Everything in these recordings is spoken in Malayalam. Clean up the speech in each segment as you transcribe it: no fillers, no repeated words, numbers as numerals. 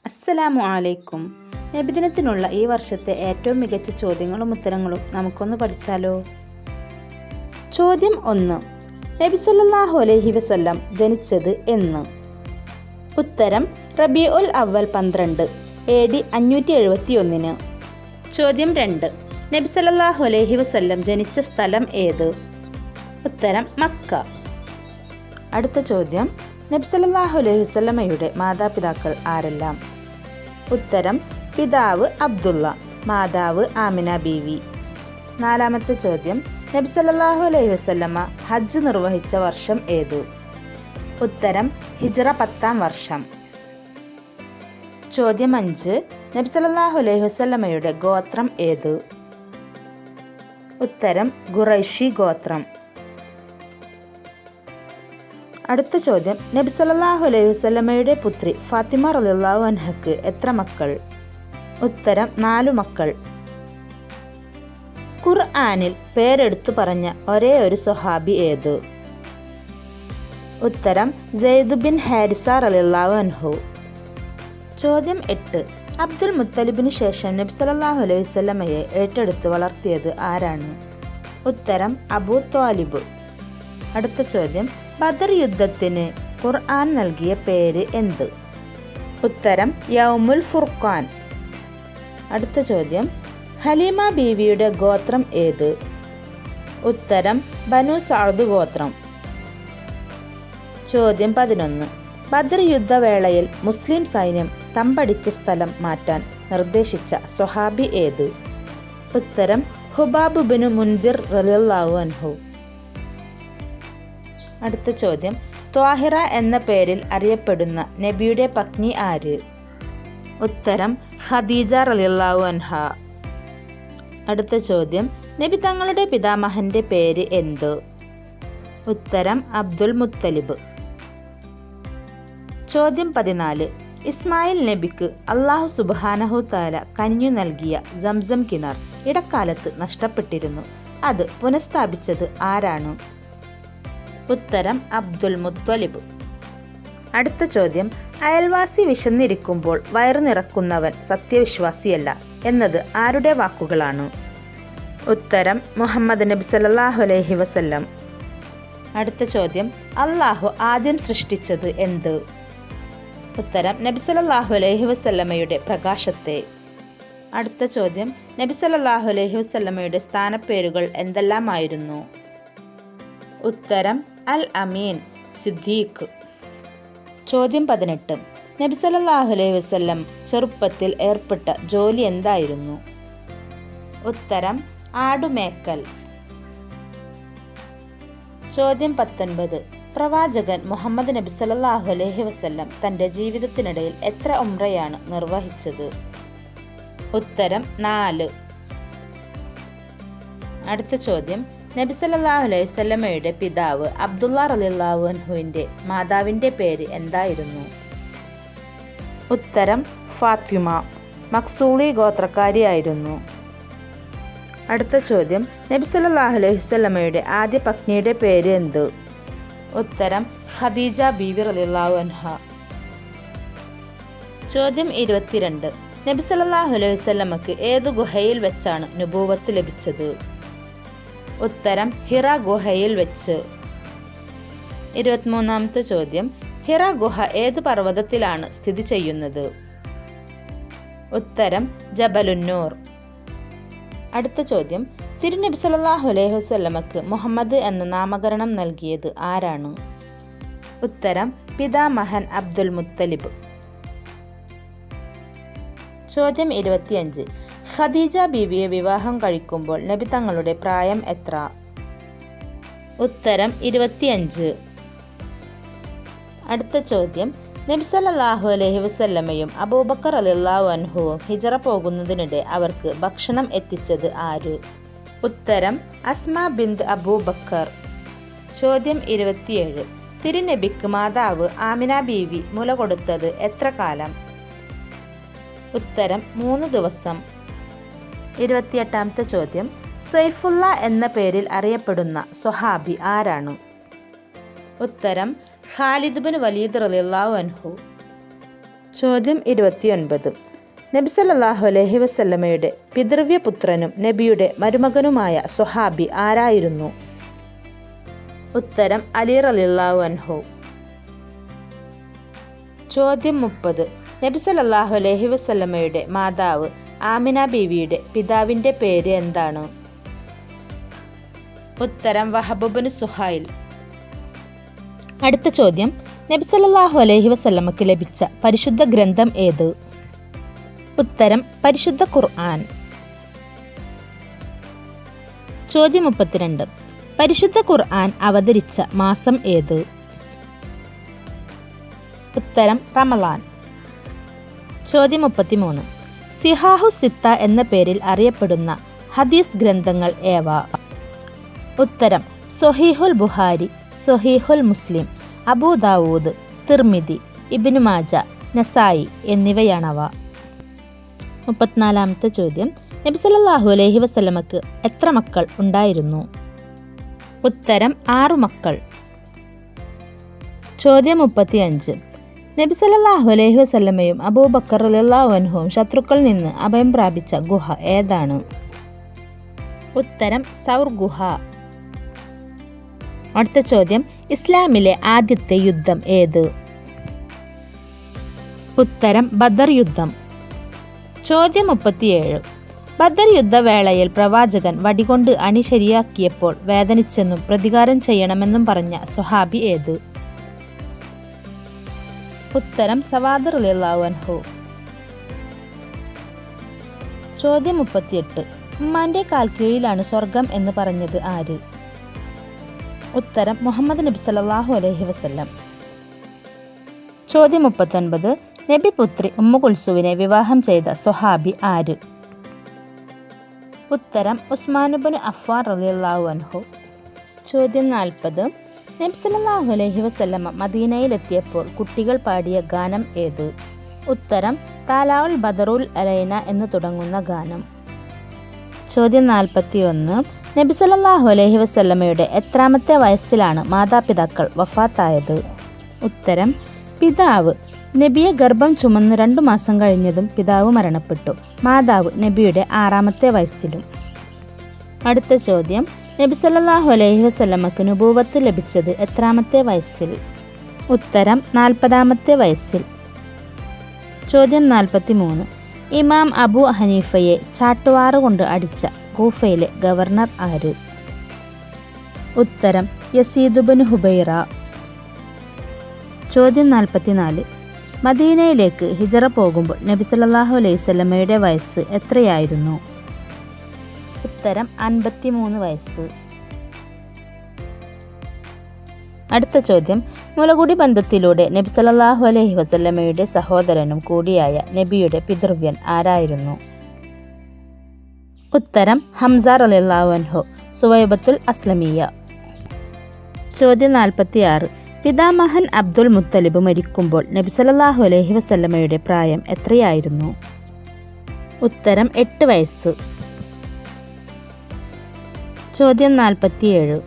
അസ്സലാമു അലൈക്കും. നബിദിനത്തിനുള്ള ഈ വർഷത്തെ ഏറ്റവും മികച്ച ചോദ്യങ്ങളും ഉത്തരങ്ങളും നമുക്കൊന്ന് പഠിച്ചാലോ? ചോദ്യം 1. നബി സല്ലല്ലാഹു അലൈഹി വസല്ലം ജനിച്ചത് എന്ന്? ഉത്തരം റബീഉൽ അവ്വൽ 12 AD 571. ചോദ്യം 2. നബി സല്ലല്ലാഹു അലൈഹി വസല്ലം ജനിച്ച സ്ഥലം ഏത്? ഉത്തരം മക്ക. അടുത്ത ചോദ്യം, നബി സല്ലല്ലാഹു അലൈഹി വസല്ലമയുടെ മാതാപിതാക്കൾ ആരെല്ലാം? ഉത്തരം പിതാവ് അബ്ദുള്ള, മാതാവ് ആമിന ബീവി. നാലാമത്തെ ചോദ്യം, നബി സല്ലല്ലാഹു അലൈഹി വസല്ലമ ഹജ്ജ് നിർവഹിച്ച വർഷം ഏത്? ഉത്തരം ഹിജ്റ 10-ാം വർഷം. ചോദ്യം 5. നബി സല്ലല്ലാഹു അലൈഹി വസല്ലമയുടെ ഗോത്രം ഏത്? ഉത്തരം ഖുറൈശി ഗോത്രം. അടുത്ത ചോദ്യം, നബി സല്ലല്ലാഹു അലൈഹി വസല്ലമയുടെ പുത്രി ഫാത്തിമ റളിയല്ലാഹു അൻഹക്ക് എത്ര മക്കൾ? ഉത്തരം 4 മക്കൾ. ഖുർആനിൽ പേരെടുത്തു പറഞ്ഞ ഒരേ ഒരു സ്വഹാബി ഏത്? ഉത്തരം സെയ്ദ് ബിൻ ഹാരിസ റളിയല്ലാഹു അൻഹു. ചോദ്യം 8. അബ്ദുൽ മുത്തലിബിന് ശേഷം നബി സല്ലല്ലാഹു അലൈഹി വസല്ലമയെ ഏറ്റെടുത്ത് വളർത്തിയത് ആരാണ്? ഉത്തരം അബൂ ത്വാലിബ്. അടുത്ത ചോദ്യം, ബദർ യുദ്ധത്തിന് ഖുർആൻ നൽകിയ പേര് എന്ത്? ഉത്തരം യൗമുൽ ഫുർഖാൻ. അടുത്ത ചോദ്യം, ഹലീമ ബീവിയുടെ ഗോത്രം ഏത്? ഉത്തരം ബനു സഅദ് ഗോത്രം. ചോദ്യം 11. ബദർ യുദ്ധവേളയിൽ മുസ്ലിം സൈന്യം തമ്പടിച്ച സ്ഥലം മാറ്റാൻ നിർദ്ദേശിച്ച സ്വഹാബി ഏത്? ഉത്തരം ഹുബാബ് ബിൻ മുൻദിർ റളിയല്ലാഹു അൻഹു. അടുത്ത ചോദ്യം, ത്വാഹിറ എന്ന പേരിൽ അറിയപ്പെടുന്ന നബിയുടെ പത്നി ആര്? ഉത്തരം ഖദീജ റളിയല്ലാഹു അൻഹ. അടുത്ത ചോദ്യം, നബി തങ്ങളുടെ പിതാമഹന്റെ പേര് എന്ത്? ഉത്തരം അബ്ദുൽ മുത്തലിബ്. ചോദ്യം 14. ഇസ്മായിൽ നബിക്ക് അല്ലാഹു സുബ്ഹാനഹു തആല കനിഞ്ഞു നൽകിയ സംസം കിണർ ഇടക്കാലത്ത് നഷ്ടപ്പെട്ടിരുന്നു. അത് പുനഃസ്ഥാപിച്ചത് ആരാണ്? ഉത്തരം അബ്ദുൽ മുത്തലിബ്. അടുത്ത ചോദ്യം, അയൽവാസി വിശന്നിരിക്കുമ്പോൾ വയറു നിറക്കുന്നവൻ സത്യവിശ്വാസിയല്ല എന്നത് ആരുടെ വാക്കുകളാണ്? ഉത്തരം മുഹമ്മദ് നബി സല്ലല്ലാഹു അലൈഹി വസല്ലം. അടുത്ത ചോദ്യം, അല്ലാഹു ആദ്യം സൃഷ്ടിച്ചത് എന്ത്? ഉത്തരം നബി സല്ലല്ലാഹു അലൈഹി വസല്ലമയുടെ പ്രകാശത്തെ. അടുത്ത ചോദ്യം, നബി സല്ലല്ലാഹു അലൈഹി വസല്ലമയുടെ സ്ഥാനപ്പേരുകൾ എന്തെല്ലാമായിരുന്നു? ഉത്തരം അൽ അമീൻ, സിദ്ദീഖ്. ചോദ്യം 18. നബി സല്ലല്ലാഹു അലൈഹി വസല്ലം ചെറുപ്പത്തിൽ ഏർപ്പെട്ട ജോലി എന്തായിരുന്നു? ഉത്തരം ആടുമേക്കൽ. ചോദ്യം 19. പ്രവാചകൻ മുഹമ്മദ് നബി സല്ലല്ലാഹു അലൈഹി വസല്ലം തൻ്റെ ജീവിതത്തിനിടയിൽ എത്ര ഉംറയാണ് നിർവഹിച്ചത്? ഉത്തരം 4. അടുത്ത ചോദ്യം, നബി സല്ലല്ലാഹു അലൈഹി വസല്ലമയുടെ പിതാവ് അബ്ദുള്ള റളിയല്ലാഹു അൻഹുവിൻ്റെ മാതാവിൻ്റെ പേര് എന്തായിരുന്നു? ഉത്തരം ഫാത്തിമ, മഖ്സൂളി ഗോത്രക്കാരിയായിരുന്നു. അടുത്ത ചോദ്യം, നബി സല്ലല്ലാഹു അലൈഹി വസല്ലമയുടെ ആദ്യ പത്നിയുടെ പേര് എന്ത്? ഉത്തരം ഖദീജ ബീവി റളിയല്ലാഹു അൻഹ. ചോദ്യം 22. നബി സല്ലല്ലാഹു അലൈഹി വസല്ലമക്ക് ഏതു ഗുഹയിൽ വെച്ചാണ് നുബൂവത്ത് ലഭിച്ചത്? ഉത്തരം ഹിറ ഗുഹയിൽ വെച്ച്. 23-ാമത്തെ ചോദ്യം, ഹിറ ഗുഹ ഏതു പർവ്വതത്തിലാണ് സ്ഥിതി ചെയ്യുന്നത്? ഉത്തരം ജബലുന്നൂർ. അടുത്ത ചോദ്യം, തിരുനബി സല്ലല്ലാഹു അലൈഹി വസല്ലമക്ക് മുഹമ്മദ് എന്ന നാമകരണം നൽകിയത് ആരാണ്? ഉത്തരം പിതാമഹൻ അബ്ദുൽ മുത്തലിബ്. ചോദ്യം 25. ഖദീജ ബീവിയെ വിവാഹം കഴിക്കുമ്പോൾ നബി തങ്ങളുടെ പ്രായം എത്ര? ഉത്തരം 25. അടുത്ത ചോദ്യം, നബി സല്ലല്ലാഹു അലൈഹി വസല്ലമയും അബൂബക്കർ റളിയല്ലാഹു അൻഹുവും ഹിജ്റ പോകുന്നതിനിടെ അവർക്ക് ഭക്ഷണം എത്തിച്ചത് ആര്? ഉത്തരം അസ്മാ ബിന്ത് അബൂബക്കർ. ചോദ്യം 27. തിരുനബിക്ക് മാതാവ് ആമിന ബീവി മുല കൊടുത്തത് എത്ര കാലം? ഉത്തരം 3 ദിവസം. 28-ാമത്തെ ചോദ്യം, സൈഫുള്ള എന്ന പേരിൽ അറിയപ്പെടുന്ന സ്വഹാബി ആരാണ്? ഉത്തരം ഖാലിദ് ബിൻ വലീദ് റളിയല്ലാഹു അൻഹു. ചോദ്യം 29. നബി സല്ലല്ലാഹു അലൈഹി വസല്ലമയുടെ പിതൃവ്യപുത്രനും നബിയുടെ മരുമകനുമായ സ്വഹാബി ആരായിരുന്നു? ഉത്തരം അലി റളിയല്ലാഹു അൻഹു. ചോദ്യം 30. നബി സല്ലല്ലാഹു അലൈഹി വസല്ലമയുടെ മാതാവ് ആമിന ബീവിയുടെ പിതാവിൻ്റെ പേര് എന്താണ്? ഉത്തരം വഹബ് ഇബ്നു സുഹൈൽ. അടുത്ത ചോദ്യം, നബി സല്ലല്ലാഹു അലൈഹി വസല്ലമക്ക് ലഭിച്ച പരിശുദ്ധ ഗ്രന്ഥം ഏത്? ഉത്തരം പരിശുദ്ധ ഖുർആൻ. ചോദ്യം 32. പരിശുദ്ധ ഖുർആൻ അവതരിച്ച മാസം ഏത്? ഉത്തരം റമളാൻ. ചോദ്യം 33. സിഹാഹു സിത്ത എന്ന പേരിൽ അറിയപ്പെടുന്ന ഹദീസ് ഗ്രന്ഥങ്ങൾ ഏവ? ഉത്തരം സ്വഹീഹുൽ ബുഖാരി, സ്വഹീഹുൽ മുസ്ലിം, അബൂ ദാവൂദ്, തിർമിദി, ഇബ്നു മാജ, നസായി എന്നിവയാണവ. 34. ചോദ്യം, നബി സല്ലല്ലാഹു അലൈഹി വസല്ലമക്ക് എത്ര മക്കൾ ഉണ്ടായിരുന്നു? ഉത്തരം 6 മക്കൾ. ചോദ്യം 35. നബി സല്ലല്ലാഹു അലൈഹി വസല്ലമയും അബൂബക്കർ റളിയല്ലാഹു അൻഹുവും ശത്രുക്കളിൽ നിന്ന് അഭയം പ്രാപിച്ച ഗുഹ ഏതാണ്? ഉത്തരം സൗർ ഗുഹ. അടുത്ത ചോദ്യം, ഇസ്ലാമിലെ ആദ്യത്തെ യുദ്ധം ഏത്? ഉത്തരം ബദർ യുദ്ധം. ചോദ്യം 37. ബദർ യുദ്ധവേളയിൽ പ്രവാചകൻ വടികൊണ്ട് അണി ശരിയാക്കിയപ്പോൾ വേദനിച്ചെന്നും പ്രതികാരം ചെയ്യണമെന്നും പറഞ്ഞ സ്വഹാബി ഏത്? ഉത്തരം സവാദ് റളിയല്ലാഹു അൻഹു. ചോദ്യം 38. ഉമ്മാന്റെ കാൽക്കീഴിലാണ് സ്വർഗം എന്ന് പറഞ്ഞത് ആര്? ഉത്തരം മുഹമ്മദ് നബി സല്ലല്ലാഹു അലൈഹി വസല്ലം. ചോദ്യം 39. നബി പുത്രി ഉമ്മു കുൽസുവിനെ വിവാഹം ചെയ്ത സ്വഹാബി ആര്? ഉത്തരം ഉസ്മാൻ ഇബ്നു അഫ്ഫാൻ റളിയല്ലാഹു അൻഹു. ചോദ്യം 40. നബി സല്ലല്ലാഹു അലൈഹി വസല്ലമ മദീനയിലെത്തിയപ്പോൾ കുട്ടികൾ പാടിയ ഗാനം ഏത്? ഉത്തരം താലാഉൽ ബദറുൽ അലൈന എന്ന് തുടങ്ങുന്ന ഗാനം. ചോദ്യം 41. നബി സല്ലല്ലാഹു അലൈഹി വസല്ലമയുടെ എത്രാമത്തെ വയസ്സിലാണ് മാതാപിതാക്കൾ വഫാത്തായത്? ഉത്തരം പിതാവ് നബിയെ ഗർഭം ചുമന്ന് 2 മാസം കഴിഞ്ഞതും പിതാവ് മരണപ്പെട്ടു. മാതാവ് നബിയുടെ 6ാമത്തെ വയസ്സിലും. അടുത്ത ചോദ്യം, നബി സല്ലല്ലാഹു അലൈഹി വസല്ലമക്ക് നുബൂവത്ത് ലഭിച്ചത് എത്രാമത്തെ വയസ്സിൽ? ഉത്തരം 40ാമത്തെ വയസ്സിൽ. ചോദ്യം 43. ഇമാം അബൂ ഹനീഫയെ ചാട്ടുവാറ് കൊണ്ട് അടിച്ച കൂഫയിലെ ഗവർണർ ആര്? ഉത്തരം യസീദ് ഇബ്നു ഹുബൈറ. ചോദ്യം 44. മദീനയിലേക്ക് ഹിജറ പോകുമ്പോൾ നബി സല്ലല്ലാഹു അലൈഹി വസല്ലമയുടെ വയസ്സ് എത്രയായിരുന്നു? ഉത്തരം 53 വയസ്സ്. അടുത്ത ചോദ്യം, മുലകുടി ബന്ധത്തിലൂടെ നബി സല്ലല്ലാഹു അലൈഹി വസല്ലമയുടെ സഹോദരനും കൂടിയായ നബിയുടെ പിതൃവ്യൻ ആരായിരുന്നു? ഉത്തരം ഹംസ റളിയല്ലാഹു അൻഹു, സുവൈബത്തുൽ അസ്ലമിയ. ചോദ്യം 46. പിതാമഹൻ അബ്ദുൽ മുത്തലിബ് മരിക്കുമ്പോൾ നബി സല്ലല്ലാഹു അലൈഹി വസല്ലമയുടെ പ്രായം എത്രയായിരുന്നു? ഉത്തരം 8 വയസ്സ്. ചോദ്യം 47.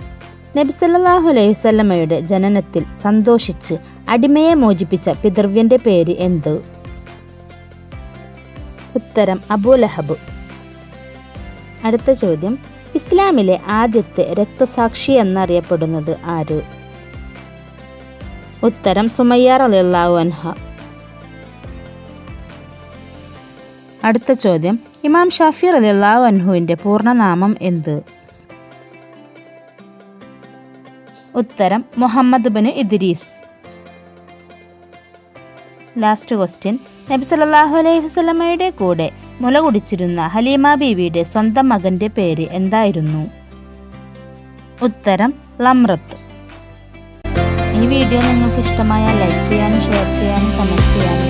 നബി സല്ലല്ലാഹു അലൈഹി വസല്ലമയുടെ ജനനത്തിൽ സന്തോഷിച്ച് അടിമയെ മോചിപ്പിച്ച പിതൃവ്യന്റെ പേര് എന്ത്? ഉത്തരം അബൂ ലഹബ്. അടുത്ത ചോദ്യം, ഇസ്ലാമിലെ ആദ്യത്തെ രക്തസാക്ഷി എന്നറിയപ്പെടുന്നത് ആര്? ഉത്തരം സുമയ്യ റളിയല്ലാഹു അൻഹ. അടുത്ത ചോദ്യം, ഇമാം ഷാഫി റളിയല്ലാഹു അൻഹുവിൻ്റെ പൂർണ്ണനാമം എന്ത്? ഉത്തരം മുഹമ്മദ് ഇബ്നു ഇദ്രീസ്. ലാസ്റ്റ് ക്വസ്റ്റ്യൻ, നബി സല്ലല്ലാഹു അലൈഹി വസല്ലമയുടെ കൂടെ മുല കുടിച്ചിരുന്ന ഹലീമ ബീവിയുടെ സ്വന്തം മകൻ്റെ പേര് എന്തായിരുന്നു? ഉത്തരം ലംറത്ത്. ഈ വീഡിയോ നിങ്ങൾക്ക് ഇഷ്ടമായാൽ ലൈക്ക് ചെയ്യാനും ഷെയർ ചെയ്യാനും കമൻറ്റ് ചെയ്യാനും